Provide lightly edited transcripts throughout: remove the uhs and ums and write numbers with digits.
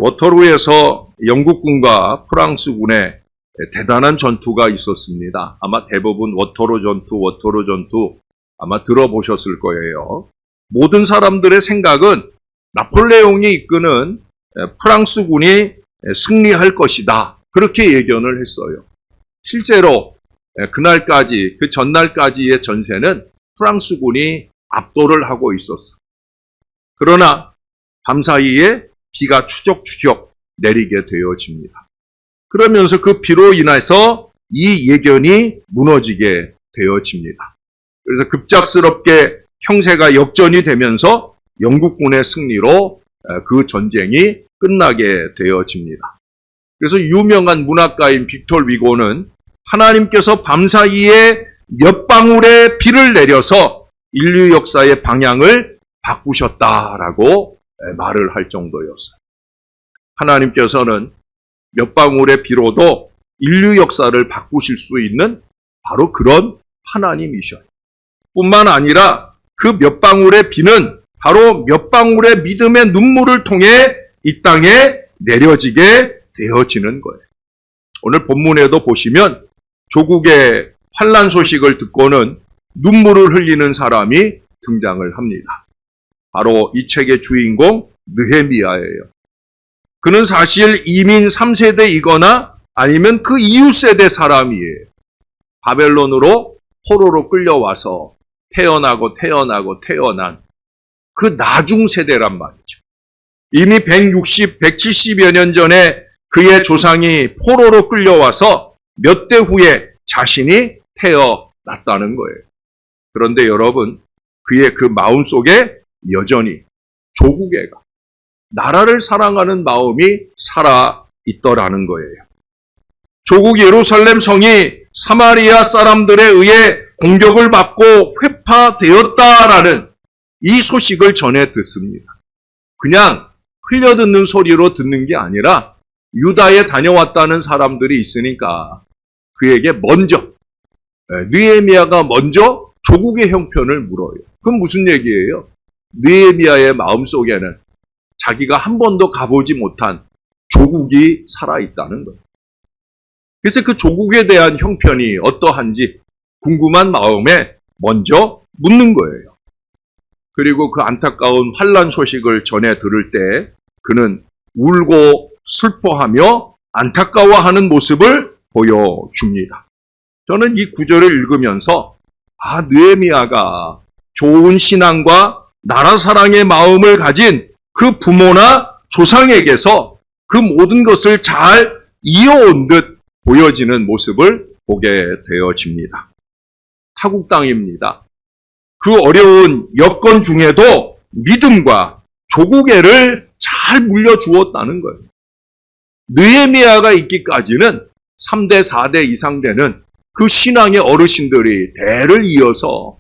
워터루에서 영국군과 프랑스군의 대단한 전투가 있었습니다. 아마 대부분 워터루 전투 아마 들어보셨을 거예요. 모든 사람들의 생각은 나폴레옹이 이끄는 프랑스군이 승리할 것이다. 그렇게 예견을 했어요. 실제로 그날까지, 그 전날까지의 전세는 프랑스군이 압도를 하고 있었어요. 그러나 밤사이에 비가 추적추적 내리게 되어집니다. 그러면서 그 비로 인해서 이 예견이 무너지게 되어집니다. 그래서 급작스럽게 형세가 역전이 되면서 영국군의 승리로 그 전쟁이 끝나게 되어집니다. 그래서 유명한 문학가인 빅tor 위고는 하나님께서 밤사이에 몇 방울의 비를 내려서 인류 역사의 방향을 바꾸셨다라고 말을 할 정도였어요. 하나님께서는 몇 방울의 비로도 인류 역사를 바꾸실 수 있는 바로 그런 하나님이셔요. 뿐만 아니라 그 몇 방울의 비는 바로 몇 방울의 믿음의 눈물을 통해 이 땅에 내려지게 되어지는 거예요. 오늘 본문에도 보시면 조국의 환난 소식을 듣고는 눈물을 흘리는 사람이 등장을 합니다. 바로 이 책의 주인공 느헤미야예요. 그는 사실 이민 3세대이거나 아니면 그 이후 세대 사람이에요. 바벨론으로 포로로 끌려와서 태어난 그 나중 세대란 말이죠. 이미 170여 년 전에 그의 조상이 포로로 끌려와서 몇 대 후에 자신이 태어났다는 거예요. 그런데 여러분, 그의 그 마음 속에 여전히 조국애가, 나라를 사랑하는 마음이 살아있더라는 거예요. 조국 예루살렘 성이 사마리아 사람들에 의해 공격을 받고 회파되었다라는 이 소식을 전해 듣습니다. 그냥 흘려듣는 소리로 듣는 게 아니라 유다에 다녀왔다는 사람들이 있으니까 그에게 먼저, 느헤미야가 먼저 조국의 형편을 물어요. 그건 무슨 얘기예요? 느헤미야의 마음속에는 자기가 한 번도 가보지 못한 조국이 살아있다는 거예요. 그래서 그 조국에 대한 형편이 어떠한지 궁금한 마음에 먼저 묻는 거예요. 그리고 그 안타까운 환난 소식을 전해 들을 때 그는 울고 슬퍼하며 안타까워하는 모습을 보여줍니다. 저는 이 구절을 읽으면서 느헤미야가 좋은 신앙과 나라 사랑의 마음을 가진 그 부모나 조상에게서 그 모든 것을 잘 이어온 듯 보여지는 모습을 보게 되어집니다. 타국 땅입니다. 그 어려운 여건 중에도 믿음과 조국애를 잘 물려주었다는 거예요. 느헤미야가 있기까지는 3대, 4대 이상 되는 그 신앙의 어르신들이 대를 이어서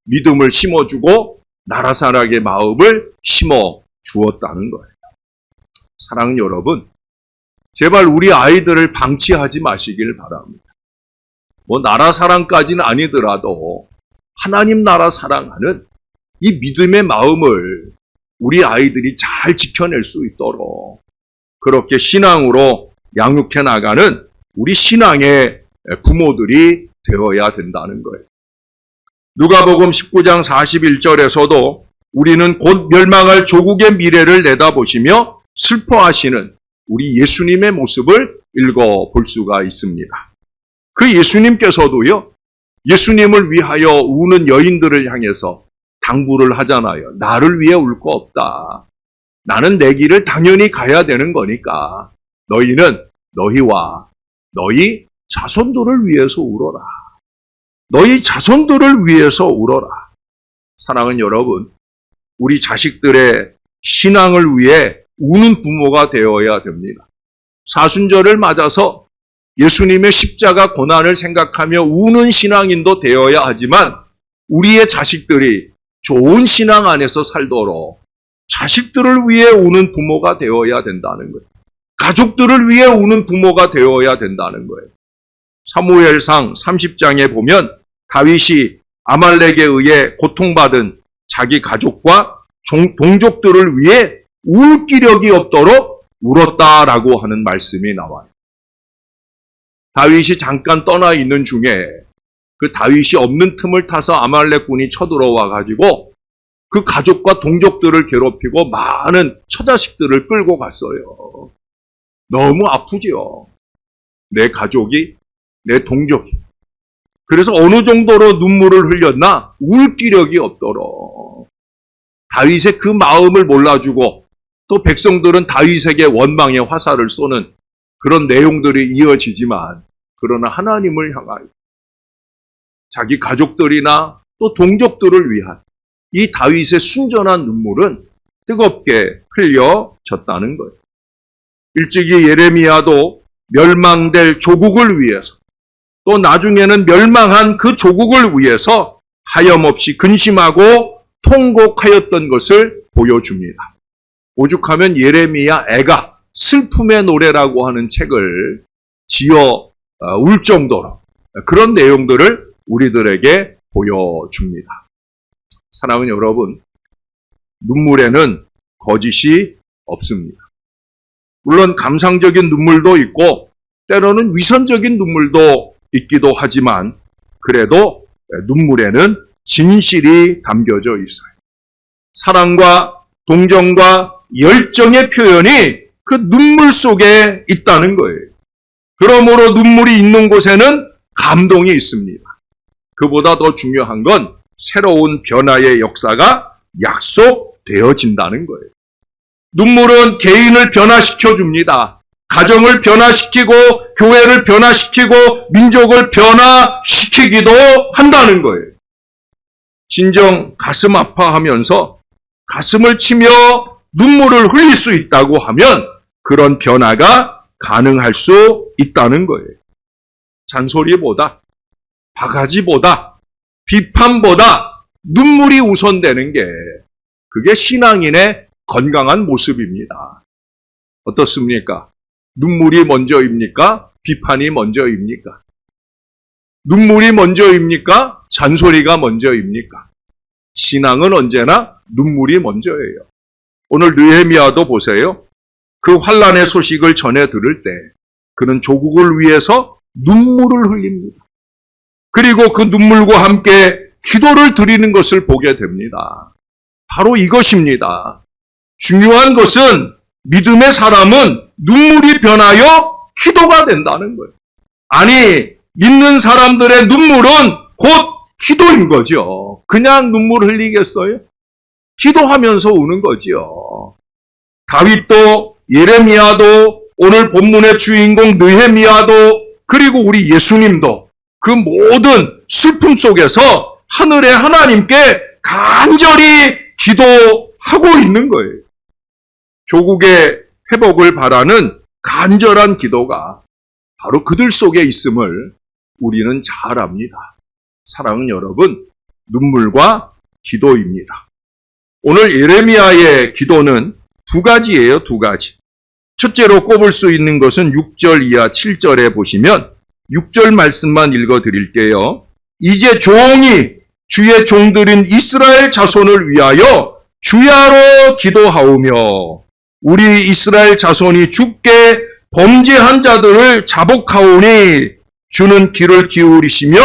믿음을 심어주고 나라 사랑의 마음을 심어주었다는 거예요. 사랑하는 여러분, 제발 우리 아이들을 방치하지 마시길 바랍니다. 나라 사랑까지는 아니더라도 하나님 나라 사랑하는 이 믿음의 마음을 우리 아이들이 잘 지켜낼 수 있도록 그렇게 신앙으로 양육해 나가는 우리 신앙의 부모들이 되어야 된다는 거예요. 누가복음 19장 41절에서도 우리는 곧 멸망할 조국의 미래를 내다보시며 슬퍼하시는 우리 예수님의 모습을 읽어볼 수가 있습니다. 그 예수님께서도요, 예수님을 위하여 우는 여인들을 향해서 당부를 하잖아요. 나를 위해 울 거 없다. 나는 내 길을 당연히 가야 되는 거니까 너희는 너희와 너희 자손들을 위해서 울어라. 너희 자손들을 위해서 울어라. 사랑하는 여러분, 우리 자식들의 신앙을 위해 우는 부모가 되어야 됩니다. 사순절을 맞아서 예수님의 십자가 고난을 생각하며 우는 신앙인도 되어야 하지만 우리의 자식들이 좋은 신앙 안에서 살도록 자식들을 위해 우는 부모가 되어야 된다는 거예요. 가족들을 위해 우는 부모가 되어야 된다는 거예요. 사무엘상 30장에 보면 다윗이 아말렉에 의해 고통받은 자기 가족과 동족들을 위해 울 기력이 없도록 울었다라고 하는 말씀이 나와요. 다윗이 잠깐 떠나 있는 중에 그 다윗이 없는 틈을 타서 아말렉군이 쳐들어와 가지고 그 가족과 동족들을 괴롭히고 많은 처자식들을 끌고 갔어요. 너무 아프지요. 내 가족이, 내 동족이. 그래서 어느 정도로 눈물을 흘렸나 울 기력이 없도록 다윗의 그 마음을 몰라주고 또 백성들은 다윗에게 원망의 화살을 쏘는 그런 내용들이 이어지지만 그러나 하나님을 향하여 자기 가족들이나 또 동족들을 위한 이 다윗의 순전한 눈물은 뜨겁게 흘려졌다는 거예요. 일찍이 예레미야도 멸망될 조국을 위해서 또 나중에는 멸망한 그 조국을 위해서 하염없이 근심하고 통곡하였던 것을 보여줍니다. 오죽하면 예레미야 애가 슬픔의 노래라고 하는 책을 지어 울 정도로 그런 내용들을 우리들에게 보여줍니다. 사랑하는 여러분, 눈물에는 거짓이 없습니다. 물론 감상적인 눈물도 있고 때로는 위선적인 눈물도 있기도 하지만 그래도 눈물에는 진실이 담겨져 있어요. 사랑과 동정과 열정의 표현이 그 눈물 속에 있다는 거예요. 그러므로 눈물이 있는 곳에는 감동이 있습니다. 그보다 더 중요한 건 새로운 변화의 역사가 약속되어진다는 거예요. 눈물은 개인을 변화시켜 줍니다. 가정을 변화시키고 교회를 변화시키고 민족을 변화시키기도 한다는 거예요. 진정 가슴 아파하면서 가슴을 치며 눈물을 흘릴 수 있다고 하면 그런 변화가 가능할 수 있다는 거예요. 잔소리보다, 바가지보다, 비판보다 눈물이 우선되는 게 그게 신앙인의 건강한 모습입니다. 어떻습니까? 눈물이 먼저입니까? 비판이 먼저입니까? 눈물이 먼저입니까? 잔소리가 먼저입니까? 신앙은 언제나 눈물이 먼저예요. 오늘 느헤미야도 보세요. 그 환난의 소식을 전해 들을 때 그는 조국을 위해서 눈물을 흘립니다. 그리고 그 눈물과 함께 기도를 드리는 것을 보게 됩니다. 바로 이것입니다. 중요한 것은 믿음의 사람은 눈물이 변하여 기도가 된다는 거예요. 아니, 믿는 사람들의 눈물은 곧 기도인 거죠. 그냥 눈물 흘리겠어요? 기도하면서 우는 거지요. 다윗도 예레미야도 오늘 본문의 주인공 느헤미야도 그리고 우리 예수님도 그 모든 슬픔 속에서 하늘의 하나님께 간절히 기도하고 있는 거예요. 조국의 회복을 바라는 간절한 기도가 바로 그들 속에 있음을 우리는 잘 압니다. 사랑하는 여러분, 눈물과 기도입니다. 오늘 예레미야의 기도는 두 가지예요, 두 가지. 첫째로 꼽을 수 있는 것은 6절 이하 7절에 보시면 6절 말씀만 읽어드릴게요. 이제 종이 주의 종들인 이스라엘 자손을 위하여 주야로 기도하오며 우리 이스라엘 자손이 주께 범죄한 자들을 자복하오니 주는 귀를 기울이시며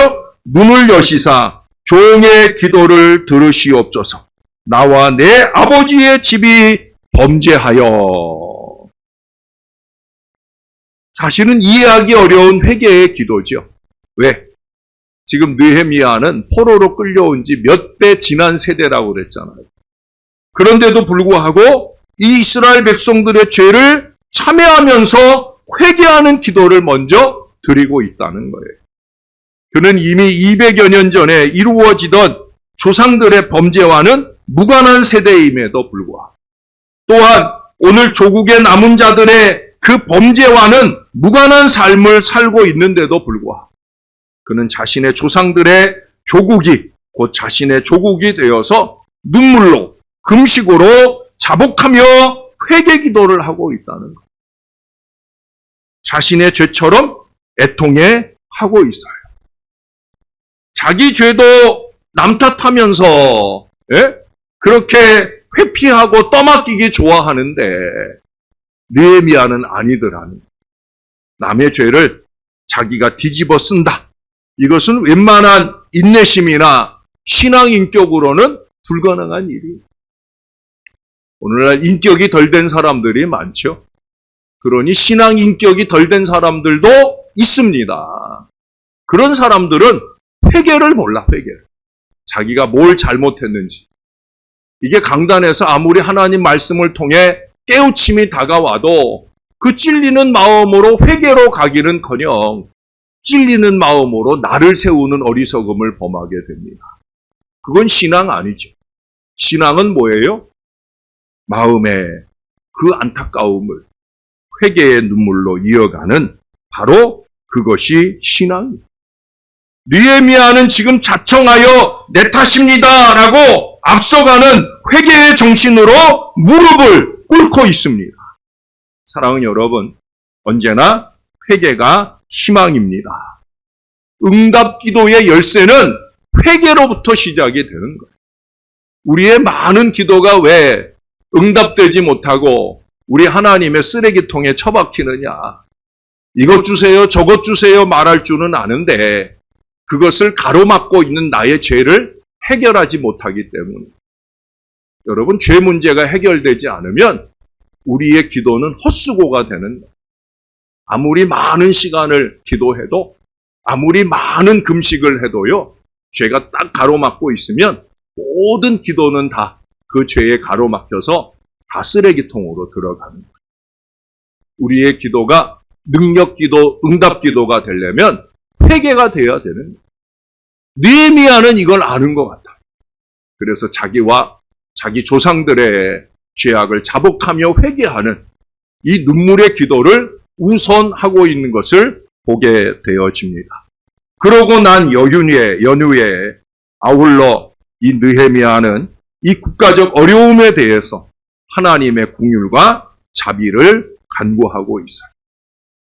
눈을 여시사 종의 기도를 들으시옵소서. 나와 내 아버지의 집이 범죄하여. 사실은 이해하기 어려운 회개의 기도죠. 왜? 지금 느헤미야는 포로로 끌려온 지 몇 배 지난 세대라고 그랬잖아요. 그런데도 불구하고 이 이스라엘 백성들의 죄를 참회하면서 회개하는 기도를 먼저 드리고 있다는 거예요. 그는 이미 200여 년 전에 이루어지던 조상들의 범죄와는 무관한 세대임에도 불구하고 또한 오늘 조국의 남은 자들의 그 범죄와는 무관한 삶을 살고 있는데도 불구하고 그는 자신의 조상들의 조국이 곧 자신의 조국이 되어서 눈물로 금식으로 자복하며 회개 기도를 하고 있다는 것. 자신의 죄처럼 애통해 하고 있어요. 자기 죄도 남 탓하면서 그렇게 회피하고 떠맡기기 좋아하는데 느헤미야는 아니더라는 남의 죄를 자기가 뒤집어 쓴다. 이것은 웬만한 인내심이나 신앙 인격으로는 불가능한 일이에요. 오늘날 인격이 덜 된 사람들이 많죠. 그러니 신앙 인격이 덜 된 사람들도 있습니다. 그런 사람들은 회개를 몰라, 회개를. 자기가 뭘 잘못했는지. 이게 강단에서 아무리 하나님 말씀을 통해 깨우침이 다가와도 그 찔리는 마음으로 회개로 가기는커녕 찔리는 마음으로 나를 세우는 어리석음을 범하게 됩니다. 그건 신앙 아니죠. 신앙은 뭐예요? 마음의 그 안타까움을 회개의 눈물로 이어가는 바로 그것이 신앙입니다. 느헤미야는 지금 자청하여 내 탓입니다 라고 앞서가는 회개의 정신으로 무릎을 꿇고 있습니다. 사랑하는 여러분, 언제나 회개가 희망입니다. 응답 기도의 열쇠는 회개로부터 시작이 되는 거예요. 우리의 많은 기도가 왜 응답되지 못하고 우리 하나님의 쓰레기통에 처박히느냐. 이것 주세요, 저것 주세요 말할 줄은 아는데 그것을 가로막고 있는 나의 죄를 해결하지 못하기 때문에. 여러분, 죄 문제가 해결되지 않으면 우리의 기도는 헛수고가 되는 거예요. 아무리 많은 시간을 기도해도, 아무리 많은 금식을 해도요, 죄가 딱 가로막고 있으면 모든 기도는 다 그 죄에 가로막혀서 다 쓰레기통으로 들어가는 거예요. 우리의 기도가 능력 기도, 응답 기도가 되려면 회개가 되어야 되는 거예요. 느헤미야는 이걸 아는 것 같아요. 그래서 자기와 자기 조상들의 죄악을 자복하며 회개하는 이 눈물의 기도를 우선하고 있는 것을 보게 되어집니다. 그러고 난 연후에 아울러 이 느헤미야는 이 국가적 어려움에 대해서 하나님의 긍휼과 자비를 간구하고 있어요.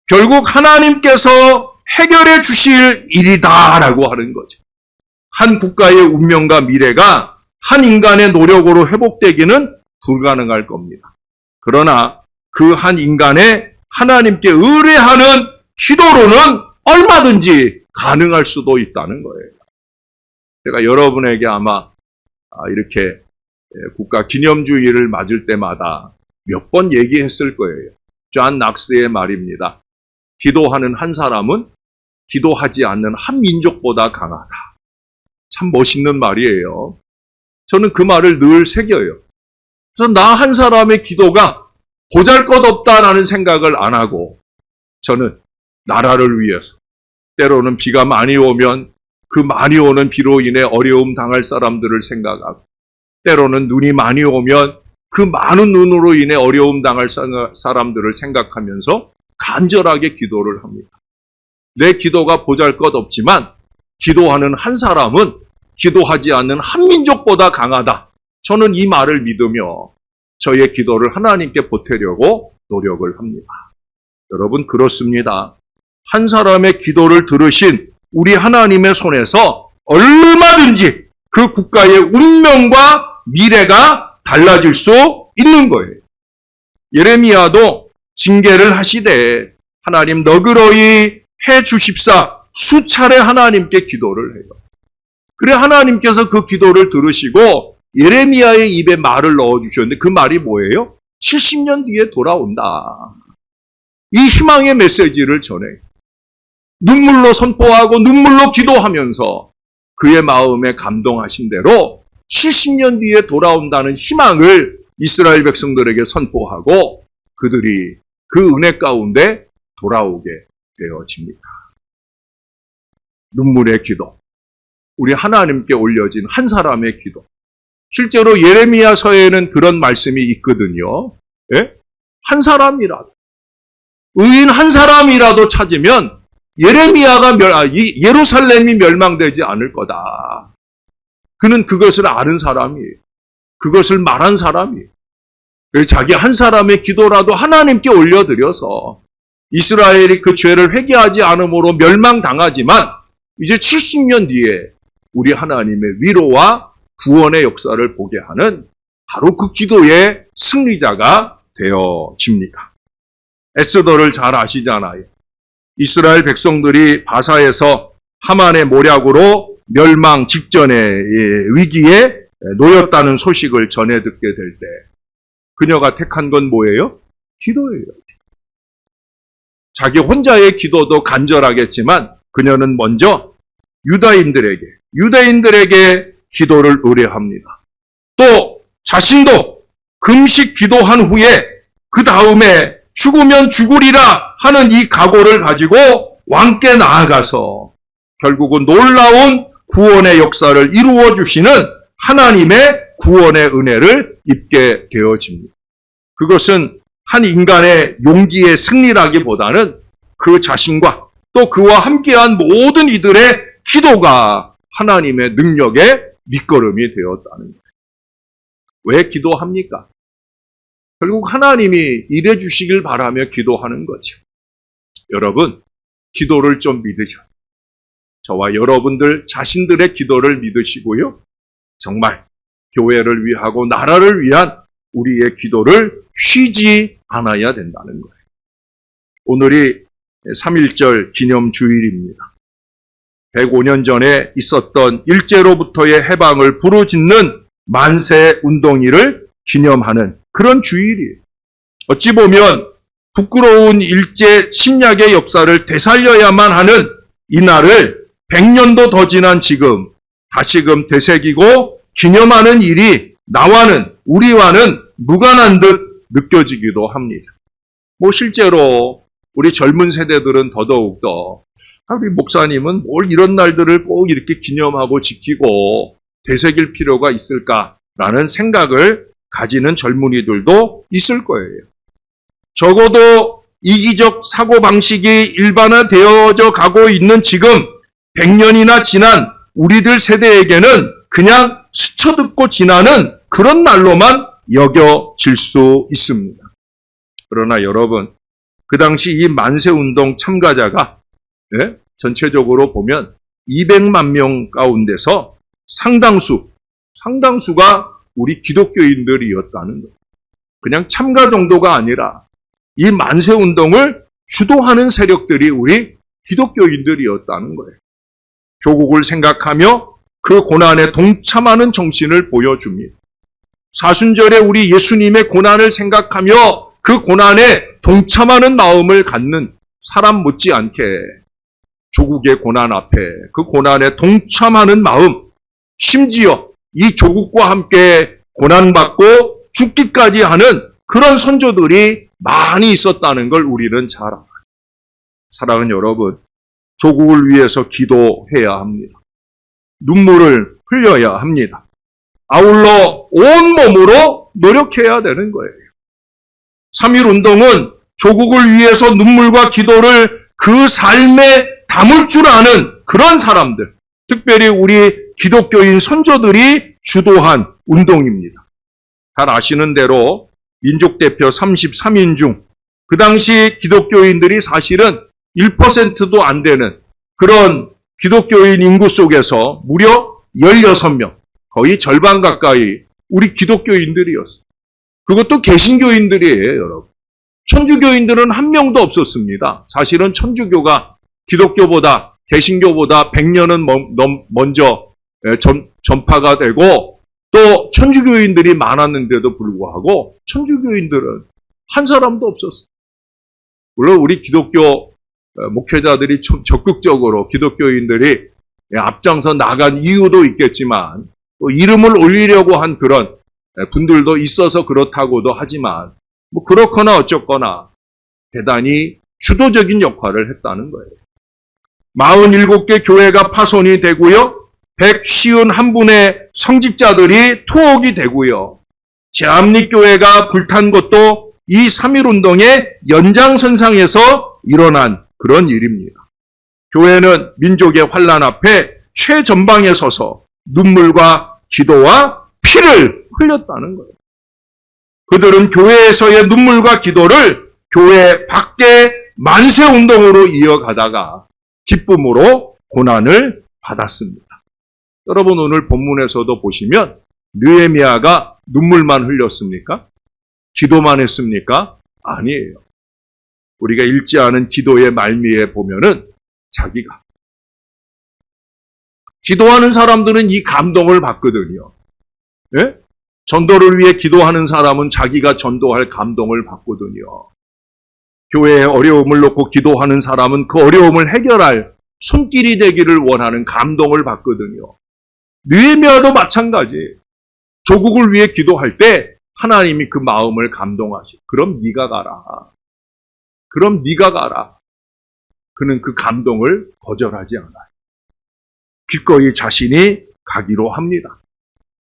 결국 하나님께서 해결해 주실 일이다라고 하는 거죠. 한 국가의 운명과 미래가 한 인간의 노력으로 회복되기는 불가능할 겁니다. 그러나 그 한 인간의 하나님께 의뢰하는 기도로는 얼마든지 가능할 수도 있다는 거예요. 제가 여러분에게 아마 이렇게 국가 기념주의를 맞을 때마다 몇 번 얘기했을 거예요. 존 낙스의 말입니다. 기도하는 한 사람은 기도하지 않는 한 민족보다 강하다. 참 멋있는 말이에요. 저는 그 말을 늘 새겨요. 그래서 나 한 사람의 기도가 보잘것없다라는 생각을 안 하고 저는 나라를 위해서 때로는 비가 많이 오면 그 많이 오는 비로 인해 어려움 당할 사람들을 생각하고 때로는 눈이 많이 오면 그 많은 눈으로 인해 어려움 당할 사람들을 생각하면서 간절하게 기도를 합니다. 내 기도가 보잘것없지만 기도하는 한 사람은 기도하지 않는 한 민족보다 강하다. 저는 이 말을 믿으며 저의 기도를 하나님께 보태려고 노력을 합니다. 여러분, 그렇습니다. 한 사람의 기도를 들으신 우리 하나님의 손에서 얼마든지 그 국가의 운명과 미래가 달라질 수 있는 거예요. 예레미야도 징계를 하시되 하나님 너그러이 해 주십사 수차례 하나님께 기도를 해요. 그래 하나님께서 그 기도를 들으시고 예레미야의 입에 말을 넣어주셨는데 그 말이 뭐예요? 70년 뒤에 돌아온다. 이 희망의 메시지를 전해요. 눈물로 선포하고 눈물로 기도하면서 그의 마음에 감동하신 대로 70년 뒤에 돌아온다는 희망을 이스라엘 백성들에게 선포하고 그들이 그 은혜 가운데 돌아오게 되어집니다. 눈물의 기도, 우리 하나님께 올려진 한 사람의 기도. 실제로 예레미야서에는 그런 말씀이 있거든요. 예? 한 사람이라도, 의인 한 사람이라도 찾으면 예루살렘이 멸망되지 않을 거다. 그는 그것을 아는 사람이에요. 그것을 말한 사람이에요. 자기 한 사람의 기도라도 하나님께 올려드려서 이스라엘이 그 죄를 회개하지 않음으로 멸망당하지만 이제 70년 뒤에 우리 하나님의 위로와 구원의 역사를 보게 하는 바로 그 기도의 승리자가 되어집니다. 에스더를 잘 아시잖아요. 이스라엘 백성들이 바사에서 하만의 모략으로 멸망 직전의 위기에 놓였다는 소식을 전해 듣게 될 때 그녀가 택한 건 뭐예요? 기도예요. 자기 혼자의 기도도 간절하겠지만 그녀는 먼저 유다인들에게 기도를 의뢰합니다. 또 자신도 금식 기도한 후에 그 다음에 죽으면 죽으리라 하는 이 각오를 가지고 왕께 나아가서 결국은 놀라운 구원의 역사를 이루어 주시는 하나님의 구원의 은혜를 입게 되어집니다. 그것은 한 인간의 용기의 승리라기보다는 그 자신과 또 그와 함께한 모든 이들의 기도가 하나님의 능력의 밑거름이 되었다는 거예요. 왜 기도합니까? 결국 하나님이 일해 주시길 바라며 기도하는 거죠. 여러분, 기도를 좀 믿으셔요. 저와 여러분들 자신들의 기도를 믿으시고요. 정말 교회를 위하고 나라를 위한 우리의 기도를 쉬지 않아야 된다는 거예요. 오늘이 3.1절 기념주일입니다. 105년 전에 있었던 일제로부터의 해방을 부르짖는 만세 운동일을 기념하는 그런 주일이에요. 어찌 보면 부끄러운 일제 침략의 역사를 되살려야만 하는 이날을 100년도 더 지난 지금 다시금 되새기고 기념하는 일이 우리와는 무관한 듯 느껴지기도 합니다. 실제로 우리 젊은 세대들은 더더욱더 우리 목사님은 뭘 이런 날들을 꼭 이렇게 기념하고 지키고 되새길 필요가 있을까라는 생각을 가지는 젊은이들도 있을 거예요. 적어도 이기적 사고방식이 일반화되어져 가고 있는 지금 100년이나 지난 우리들 세대에게는 그냥 스쳐듣고 지나는 그런 날로만 여겨질 수 있습니다. 그러나 여러분, 그 당시 이 만세운동 참가자가 전체적으로 보면 200만 명 가운데서 상당수가 우리 기독교인들이었다는 거예요. 그냥 참가 정도가 아니라 이 만세운동을 주도하는 세력들이 우리 기독교인들이었다는 거예요. 조국을 생각하며 그 고난에 동참하는 정신을 보여줍니다. 사순절에 우리 예수님의 고난을 생각하며 그 고난에 동참하는 마음을 갖는 사람 못지않게 조국의 고난 앞에 그 고난에 동참하는 마음, 심지어 이 조국과 함께 고난받고 죽기까지 하는 그런 선조들이 많이 있었다는 걸 우리는 잘 알아요. 사랑하는 여러분, 조국을 위해서 기도해야 합니다. 눈물을 흘려야 합니다. 아울러 온몸으로 노력해야 되는 거예요. 3.1운동은 조국을 위해서 눈물과 기도를 그 삶에 담을 줄 아는 그런 사람들, 특별히 우리 기독교인 선조들이 주도한 운동입니다. 잘 아시는 대로 민족대표 33인 중 그 당시 기독교인들이 사실은 1%도 안 되는 그런 기독교인 인구 속에서 무려 16명, 거의 절반 가까이 우리 기독교인들이었어요. 그것도 개신교인들이에요, 여러분. 천주교인들은 한 명도 없었습니다. 사실은 천주교가 기독교보다, 개신교보다 100년은 먼저 전파가 되고 또 천주교인들이 많았는데도 불구하고 천주교인들은 한 사람도 없었어요. 물론 우리 기독교 목회자들이 적극적으로 기독교인들이 앞장서 나간 이유도 있겠지만 또 이름을 올리려고 한 그런 분들도 있어서 그렇다고도 하지만 그렇거나 어쩌거나 대단히 주도적인 역할을 했다는 거예요. 47개 교회가 파손이 되고요. 151분의 성직자들이 투옥이 되고요. 제암리교회가 불탄 것도 이 3.1운동의 연장선상에서 일어난 그런 일입니다. 교회는 민족의 환난 앞에 최전방에 서서 눈물과 기도와 피를 흘렸다는 거예요. 그들은 교회에서의 눈물과 기도를 교회 밖의 만세운동으로 이어가다가 기쁨으로 고난을 받았습니다. 여러분 오늘 본문에서도 보시면 느헤미야가 눈물만 흘렸습니까? 기도만 했습니까? 아니에요. 우리가 읽지 않은 기도의 말미에 보면은 자기가 기도하는 사람들은 이 감동을 받거든요. 예? 전도를 위해 기도하는 사람은 자기가 전도할 감동을 받거든요. 교회에 어려움을 놓고 기도하는 사람은 그 어려움을 해결할 손길이 되기를 원하는 감동을 받거든요. 느헤미야도 마찬가지. 조국을 위해 기도할 때 하나님이 그 마음을 감동하시고 그럼 네가 가라. 그럼 네가 가라. 그는 그 감동을 거절하지 않아요. 기꺼이 자신이 가기로 합니다.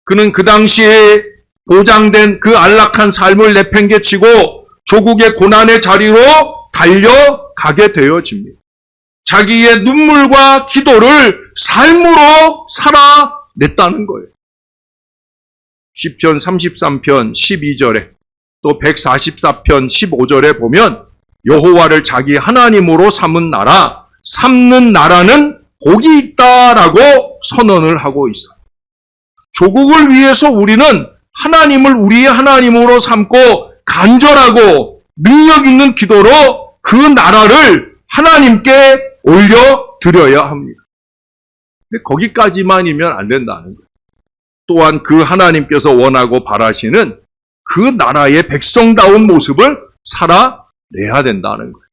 그는 그 당시에 보장된 그 안락한 삶을 내팽개치고 조국의 고난의 자리로 달려가게 되어집니다. 자기의 눈물과 기도를 삶으로 살아냈다는 거예요. 시편 33편 12절에 또 144편 15절에 보면 여호와를 자기 하나님으로 삼는 나라는 복이 있다라고 선언을 하고 있어요. 조국을 위해서 우리는 하나님을 우리의 하나님으로 삼고 간절하고 능력 있는 기도로 그 나라를 하나님께 올려드려야 합니다. 근데 거기까지만이면 안 된다는 거예요. 또한 그 하나님께서 원하고 바라시는 그 나라의 백성다운 모습을 살아내야 된다는 거예요.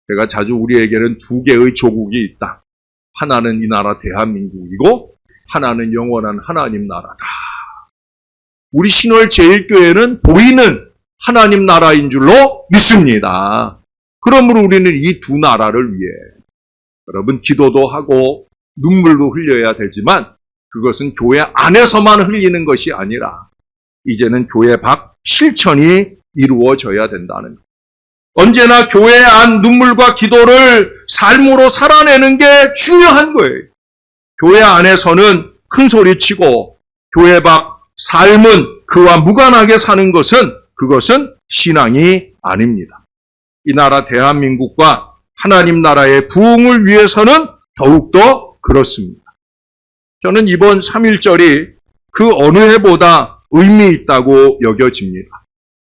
제가 자주 우리에게는 두 개의 조국이 있다. 하나는 이 나라 대한민국이고 하나는 영원한 하나님 나라다. 우리 신월제일교회는 보이는 하나님 나라인 줄로 믿습니다. 그러므로 우리는 이 두 나라를 위해 여러분 기도도 하고 눈물도 흘려야 되지만 그것은 교회 안에서만 흘리는 것이 아니라 이제는 교회 밖 실천이 이루어져야 된다는 것. 언제나 교회 안 눈물과 기도를 삶으로 살아내는 게 중요한 거예요. 교회 안에서는 큰 소리치고 교회 밖 삶은 그와 무관하게 사는 것은 그것은 신앙이 아닙니다. 이 나라 대한민국과 하나님 나라의 부흥을 위해서는 더욱더 그렇습니다. 저는 이번 3.1절이 그 어느 해보다 의미 있다고 여겨집니다.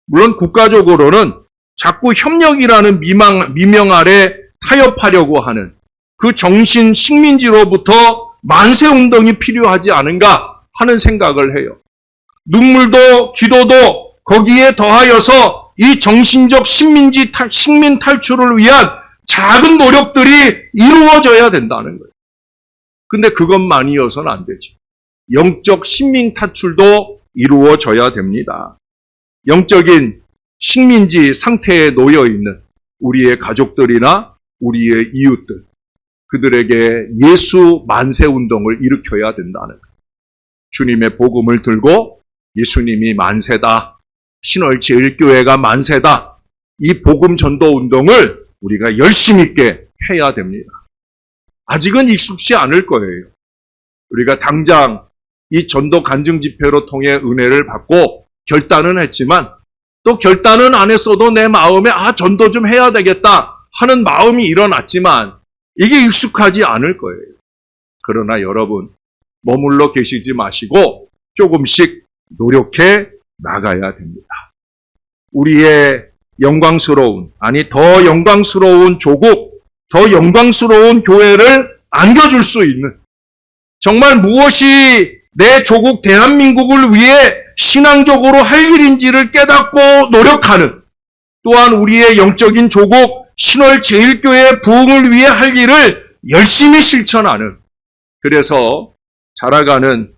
물론 국가적으로는 자꾸 협력이라는 미명 아래 타협하려고 하는 그 정신 식민지로부터 만세운동이 필요하지 않은가 하는 생각을 해요. 눈물도 기도도 거기에 더하여서 이 정신적 식민 탈출을 위한 작은 노력들이 이루어져야 된다는 거예요. 근데 그것만이어서는 안 되지. 영적 식민 탈출도 이루어져야 됩니다. 영적인 식민지 상태에 놓여 있는 우리의 가족들이나 우리의 이웃들, 그들에게 예수 만세 운동을 일으켜야 된다는 거예요. 주님의 복음을 들고 예수님이 만세다, 신월제일교회가 만세다, 이 복음 전도 운동을 우리가 열심히 있게 해야 됩니다. 아직은 익숙치 않을 거예요. 우리가 당장 이 전도 간증 집회로 통해 은혜를 받고 결단은 했지만 또 결단은 안 했어도 내 마음에 전도 좀 해야 되겠다 하는 마음이 일어났지만 이게 익숙하지 않을 거예요. 그러나 여러분 머물러 계시지 마시고 조금씩 노력해 나가야 됩니다. 우리의 영광스러운, 더 영광스러운 조국, 더 영광스러운 교회를 안겨줄 수 있는, 정말 무엇이 내 조국 대한민국을 위해 신앙적으로 할 일인지를 깨닫고 노력하는, 또한 우리의 영적인 조국 신월제일교회 부흥을 위해 할 일을 열심히 실천하는, 그래서 자라가는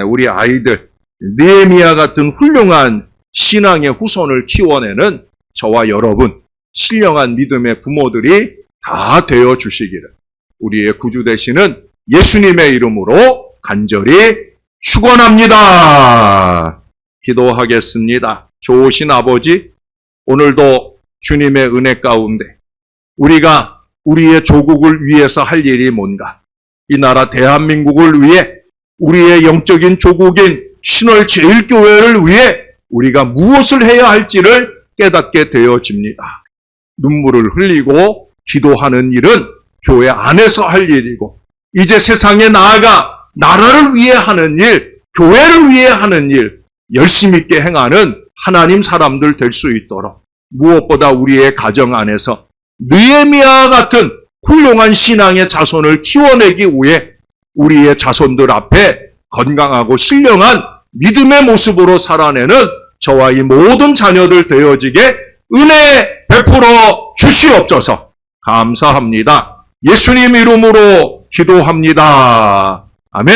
우리 아이들, 느헤미야 같은 훌륭한 신앙의 후손을 키워내는 저와 여러분, 신령한 믿음의 부모들이 다 되어 주시기를 우리의 구주 되시는 예수님의 이름으로 간절히 축원합니다. 기도하겠습니다. 좋으신 아버지, 오늘도 주님의 은혜 가운데 우리가 우리의 조국을 위해서 할 일이 뭔가, 이 나라 대한민국을 위해, 우리의 영적인 조국인 신월제일교회를 위해 우리가 무엇을 해야 할지를 깨닫게 되어집니다. 눈물을 흘리고 기도하는 일은 교회 안에서 할 일이고, 이제 세상에 나아가 나라를 위해 하는 일, 교회를 위해 하는 일, 열심히 있게 행하는 하나님 사람들 될 수 있도록 무엇보다 우리의 가정 안에서 느헤미야 같은 훌륭한 신앙의 자손을 키워내기 위해 우리의 자손들 앞에 건강하고 신령한 믿음의 모습으로 살아내는 저와 이 모든 자녀들 되어지게 은혜 베풀어 주시옵소서. 감사합니다. 예수님 이름으로 기도합니다. 아멘.